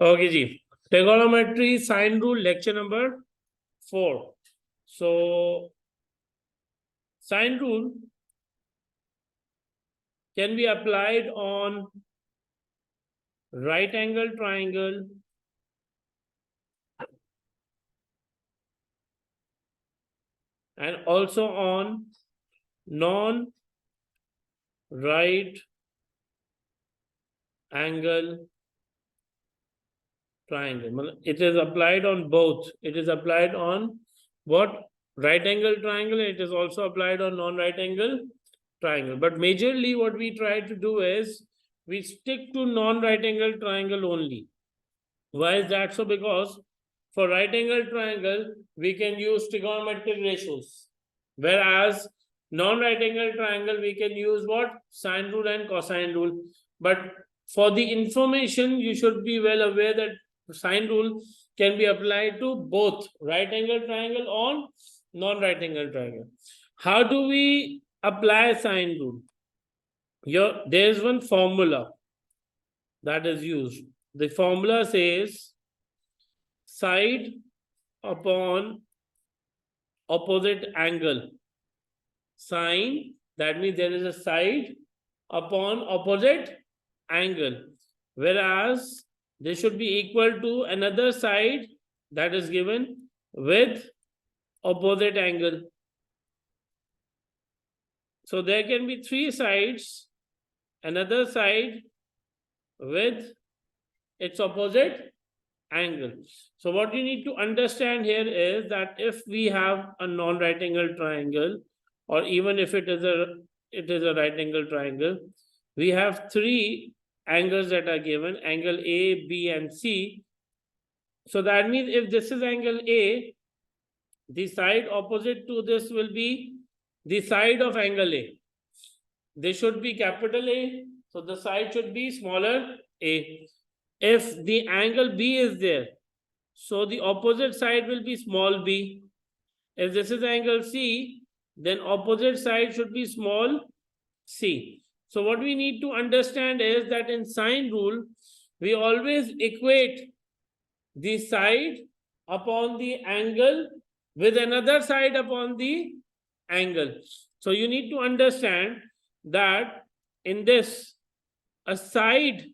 Okay ji, trigonometry sine rule lecture number 4. So sine rule can be applied on right angle triangle and also on non right angle triangle. It is applied on both. It is applied on what? Right angle triangle. It is also applied on non-right angle triangle. But majorly what we try to do is we stick to non-right angle triangle only. Why is that so? Because for right angle triangle, we can use trigonometric ratios. Whereas non-right angle triangle, we can use what? Sine rule and cosine rule. But for the information, you should be well aware that sine rule can be applied to both right angle triangle or non-right angle triangle. How do we apply sine rule? Here, there is one formula that is used. The formula says side upon opposite angle. Sine, that means there is a side upon opposite angle. Whereas they should be equal to another side that is given with opposite angle. So there can be three sides, another side with its opposite angle. So what you need to understand here is that if we have a non-right angle triangle, or even if it is a right angle triangle, we have three angles that are given, angle A, B, and C. So that means if this is angle A, the side opposite to this will be the side of angle A. They should be capital A, so the side should be smaller a. If the angle B is there, so the opposite side will be small b. If this is angle C, then opposite side should be small c. So what we need to understand is that in sine rule, we always equate the side upon the angle with another side upon the angle. So you need to understand that in this, a side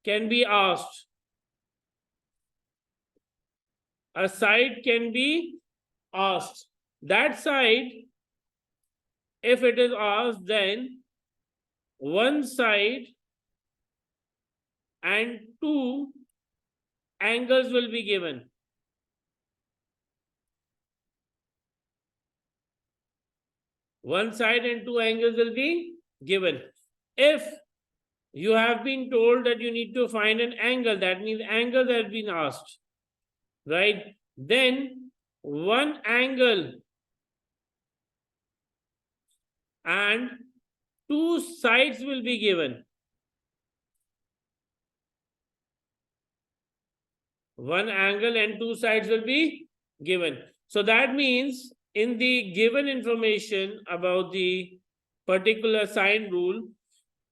can be asked. A side can be asked. That side, if it is asked, then one side and two angles will be given. One side and two angles will be given. If you have been told that you need to find an angle, that means angles have been asked, right? Then one angle and two sides will be given. One angle and two sides will be given. So that means in the given information about the particular sine rule,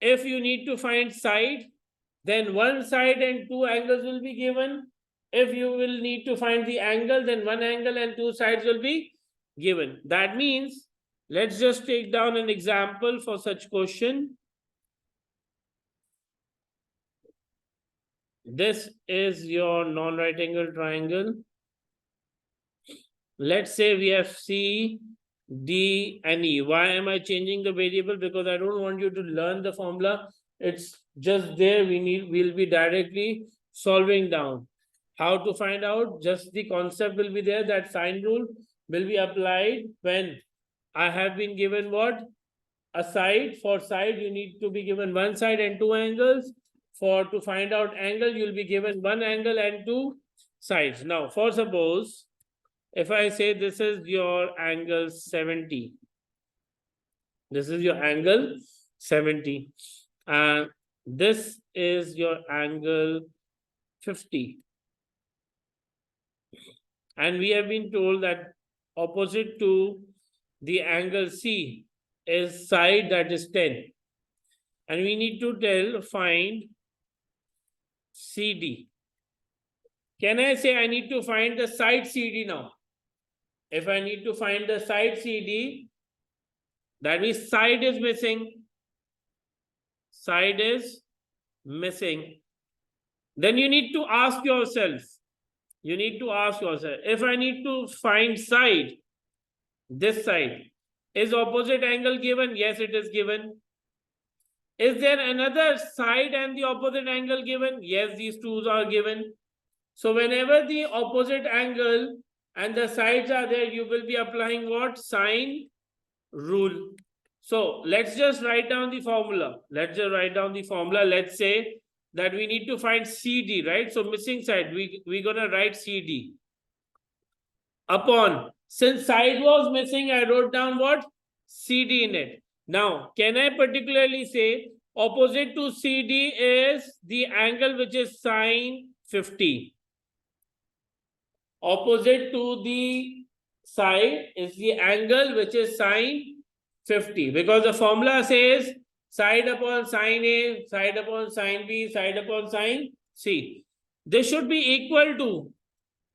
if you need to find side, then one side and two angles will be given. If you will need to find the angle, then one angle and two sides will be given. That means, let's just take down an example for such question. This is your non-right angle triangle. Let's say we have C, D, and E. Why am I changing the variable? Because I don't want you to learn the formula. It's just there. We'll be directly solving down. How to find out? Just the concept will be there, that sine rule will be applied when I have been given what? A side. For side, you need to be given one side and two angles. To find out angle, you'll be given one angle and two sides. Now, for suppose, if I say this is your angle 70, this is your angle 70, and this is your angle 50. And we have been told that opposite to the angle C is side that is 10. And we need to find CD. Can I say I need to find the side CD now? If I need to find the side CD, that means side is missing. Side is missing. Then you need to ask yourself. If I need to find side, this side, is opposite angle given? Yes, it is given. Is there another side and the opposite angle given? Yes, these two are given. So whenever the opposite angle and the sides are there, you will be applying what? Sine rule. So let's just write down the formula. Let's say that we need to find CD, right? So missing side, we're gonna write CD. Upon, since side was missing, I wrote down what? CD in it. Now, can I particularly say opposite to CD is the angle which is sine 50? Opposite to the side is the angle which is sine 50, because the formula says side upon sine A, side upon sine B, side upon sine C. This should be equal to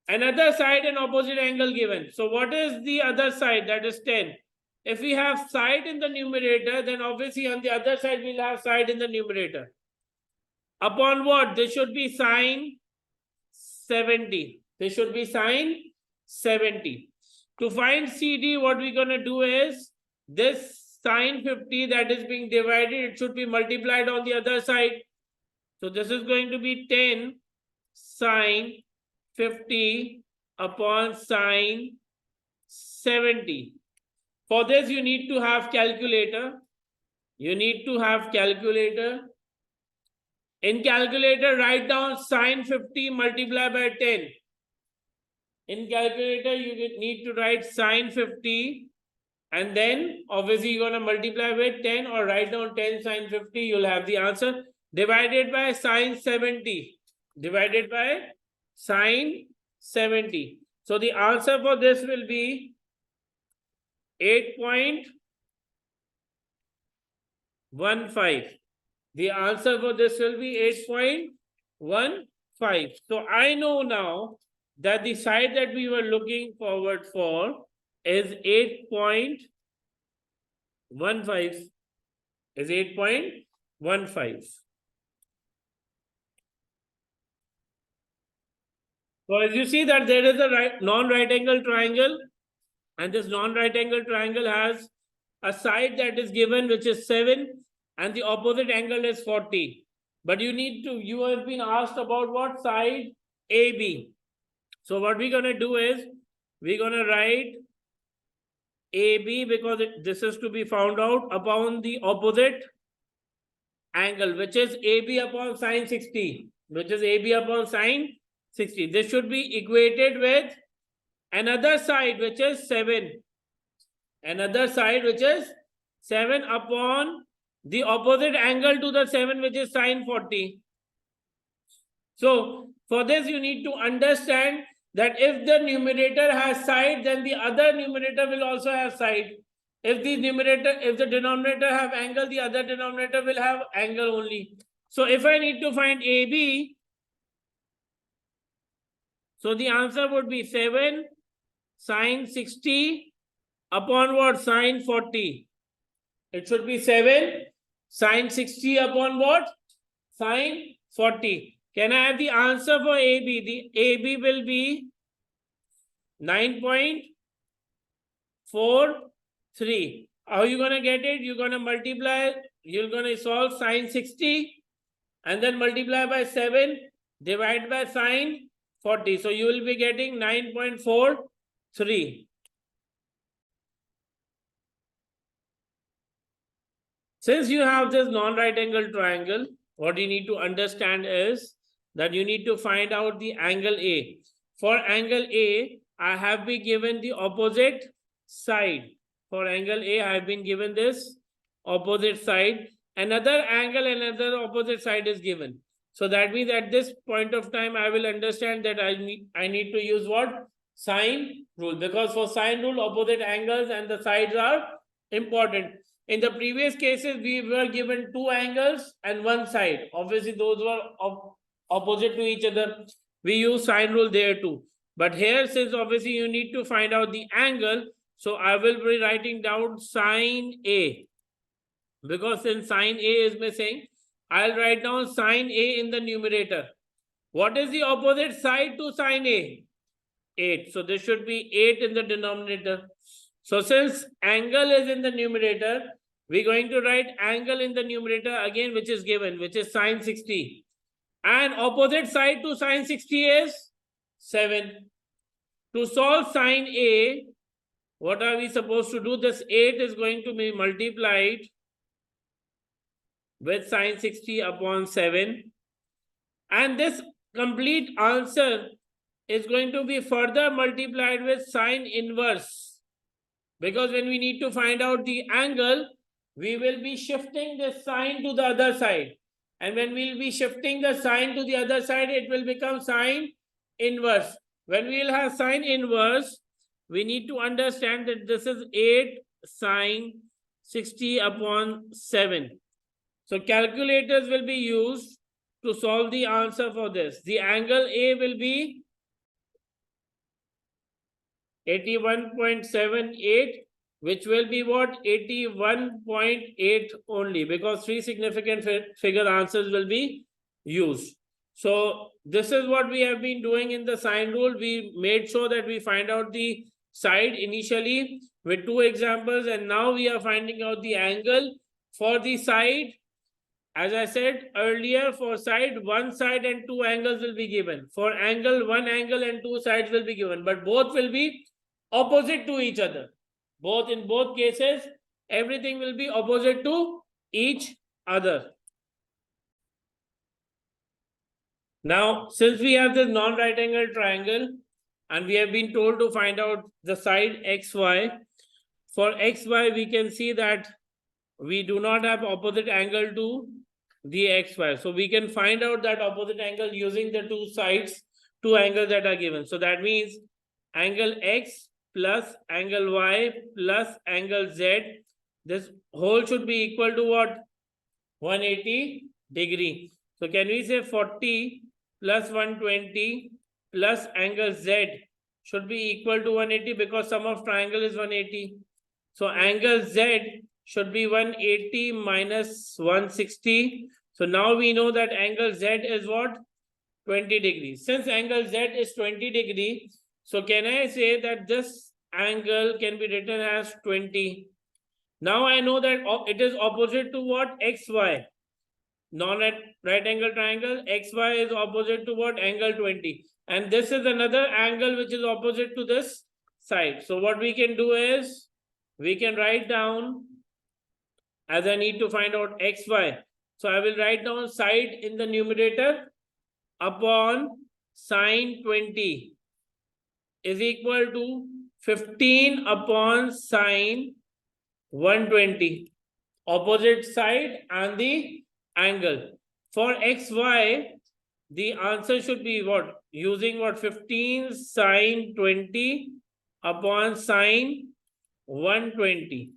another side and opposite angle given. So what is the other side? That is 10. If we have side in the numerator, then obviously on the other side we'll have side in the numerator. Upon what? This should be sine 70. This should be sine 70. To find CD, what we're going to do is this sine 50 that is being divided, it should be multiplied on the other side. So this is going to be 10 sine 50 upon sine 70. For this, you need to have calculator. In calculator, write down sine 50 multiplied by 10. In calculator, you need to write sine 50 and then obviously you're going to multiply with 10 or write down 10 sine 50. You'll have the answer divided by sine 70. Divided by sine 70. So the answer for this will be 8.15. The answer for this will be 8.15. So I know now that the side that we were looking forward for is 8.15. Is 8.15. So as you see that there is a non-right angle triangle, and this non-right angle triangle has a side that is given which is 7 and the opposite angle is 40. But you have been asked about what? Side AB. So what we're going to do is we're going to write AB because this is to be found out upon the opposite angle, which is AB upon sine 60. This should be equated with another side which is 7. Another side which is 7 upon the opposite angle to the 7 which is sine 40. So for this you need to understand that if the numerator has side, then the other numerator will also have side. If the denominator have angle, the other denominator will have angle only. So if I need to find AB, so the answer would be 7 sine 60 upon what? Sine 40. It should be 7 sine 60 upon what? Sine 40. Can I have the answer for AB? The AB will be 9.43. How are you going to get it? You're going to multiply, you're going to solve sine 60 and then multiply by 7, divide by sine 40. So you will be getting 9.43. Since you have this non-right angle triangle, what you need to understand is that you need to find out the angle A. For angle A, I have been given the opposite side. For angle A, I have been given this opposite side. Another angle, another opposite side is given. So that means at this point of time, I will understand that I need to use what? Sine rule. Because for sine rule, opposite angles and the sides are important. In the previous cases, we were given two angles and one side. Obviously, those were opposite to each other. we use sine rule there too. But here, since obviously you need to find out the angle, so I will be writing down sine A. Because since sine A is missing, I'll write down sine A in the numerator. What is the opposite side to sine A? 8. So this should be 8 in the denominator. So since angle is in the numerator, we're going to write angle in the numerator again, which is given, which is sine 60. And opposite side to sine 60 is 7. To solve sine A, what are we supposed to do? This 8 is going to be multiplied with sine 60 upon 7. And this complete answer is going to be further multiplied with sine inverse. Because when we need to find out the angle, we will be shifting the sine to the other side. And when we'll be shifting the sine to the other side, it will become sine inverse. When we will have sine inverse, we need to understand that this is 8 sine 60 upon 7. So calculators will be used to solve the answer for this. The angle A will be 81.78, which will be what? 81.8 only, because three significant figure answers will be used. So this is what we have been doing in the sine rule. We made sure that we find out the side initially with two examples, and now we are finding out the angle for the side. As I said earlier, for side, one side and two angles will be given. For angle, one angle and two sides will be given, but both will be opposite to each other. In both cases, everything will be opposite to each other. Now, since we have this non-right angle triangle and we have been told to find out the side xy, for xy we can see that we do not have opposite angle to the xy. So we can find out that opposite angle using the two sides, two angles that are given. So that means angle x plus angle y plus angle z. This whole should be equal to what? 180 degree. So can we say 40 plus 120 plus angle z should be equal to 180, because sum of triangle is 180. So angle z should be 180 minus 160. So now we know that angle z is what? 20 degrees. Since angle z is 20 degrees, so can I say that this angle can be written as 20? Now I know that it is opposite to what? XY. Non-right angle triangle, XY is opposite to what? Angle 20. And this is another angle which is opposite to this side. So what we can do is, we can write down, as I need to find out XY. So I will write down side in the numerator upon sine 20 is equal to 15 upon sine 120. Opposite side and the angle. For XY, the answer should be what? Using what? 15 sine 20 upon sine 120.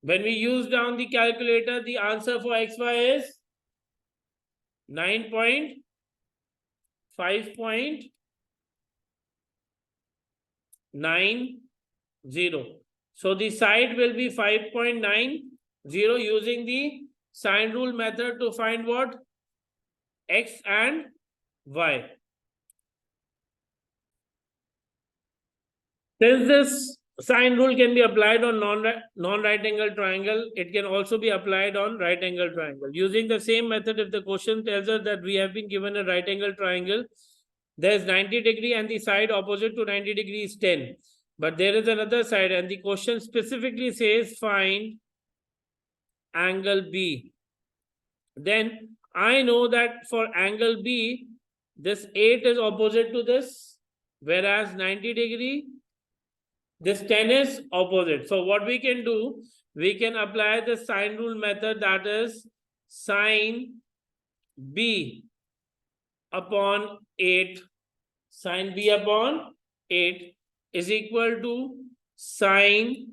When we use down the calculator, the answer for XY is 9.5.90. So the side will be 5.90 using the sine rule method to find what? X and Y. Since this sine rule can be applied on non-right angle triangle, it can also be applied on right angle triangle. Using the same method, if the question tells us that we have been given a right angle triangle, there is 90 degree and the side opposite to 90 degree is 10. But there is another side and the question specifically says find angle B. Then I know that for angle B, this 8 is opposite to this, whereas 90 degree, this 10 is opposite. So what we can do, we can apply the sine rule method, that is sine B upon 8. Sine B upon 8 is equal to sine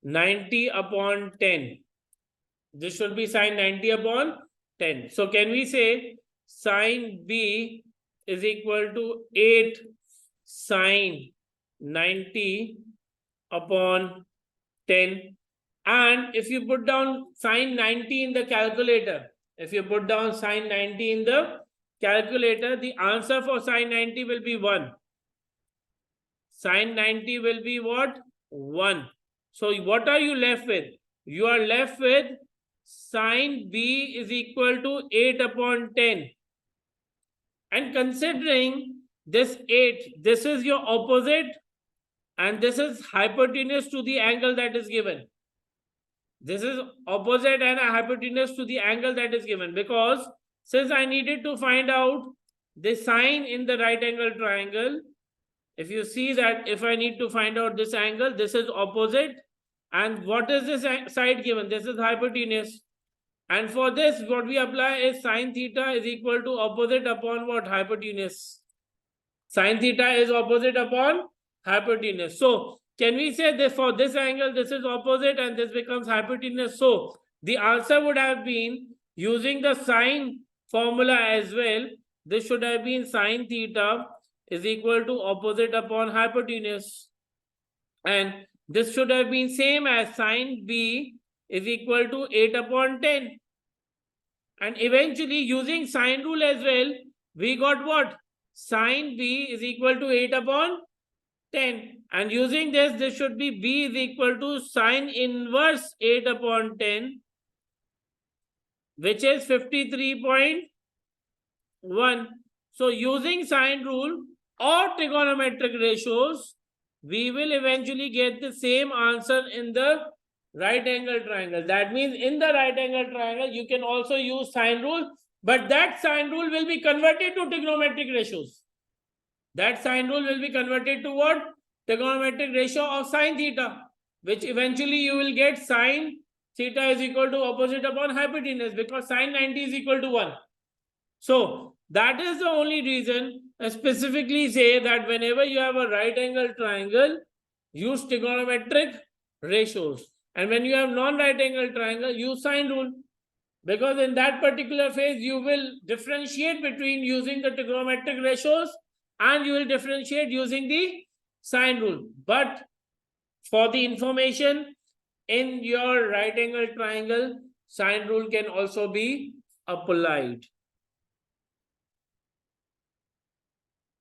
90 upon 10. This should be sine 90 upon 10. So can we say sine B is equal to 8 sine 90 upon 10. And if you put down sine 90 in the calculator, if you put down sine 90 in the calculator, the answer for sine 90 will be 1. Sine 90 will be what? 1. So what are you left with? You are left with sine B is equal to 8 upon 10. And considering this 8, this is your opposite and this is hypotenuse to the angle that is given. This is opposite and a hypotenuse to the angle that is given, because since I needed to find out the sine in the right angle triangle, if you see that if I need to find out this angle, this is opposite, and what is this side given? This is hypotenuse. And for this, what we apply is sine theta is equal to opposite upon what? Hypotenuse. Sine theta is opposite upon hypotenuse. So can we say this for this angle, this is opposite and this becomes hypotenuse? So the answer would have been, using the sine formula as well, this should have been sine theta is equal to opposite upon hypotenuse. And this should have been same as sine B is equal to 8 upon 10. And eventually, using sine rule as well, we got what? Sine B is equal to 8 upon 10. And using this, this should be B is equal to sine inverse 8 upon 10, which is 53.1. So using sine rule or trigonometric ratios, we will eventually get the same answer in the right angle triangle. That means in the right angle triangle, you can also use sine rule, but that sine rule will be converted to trigonometric ratios. That sine rule will be converted to what? Trigonometric ratio of sine theta, which eventually you will get sine theta is equal to opposite upon hypotenuse, because sine 90 is equal to 1. So that is the only reason I specifically say that whenever you have a right angle triangle, use trigonometric ratios. And when you have non-right angle triangle, use sine rule. Because in that particular phase, you will differentiate between using the trigonometric ratios and you will differentiate using the sine rule. But for the information, in your right angle triangle, sine rule can also be applied.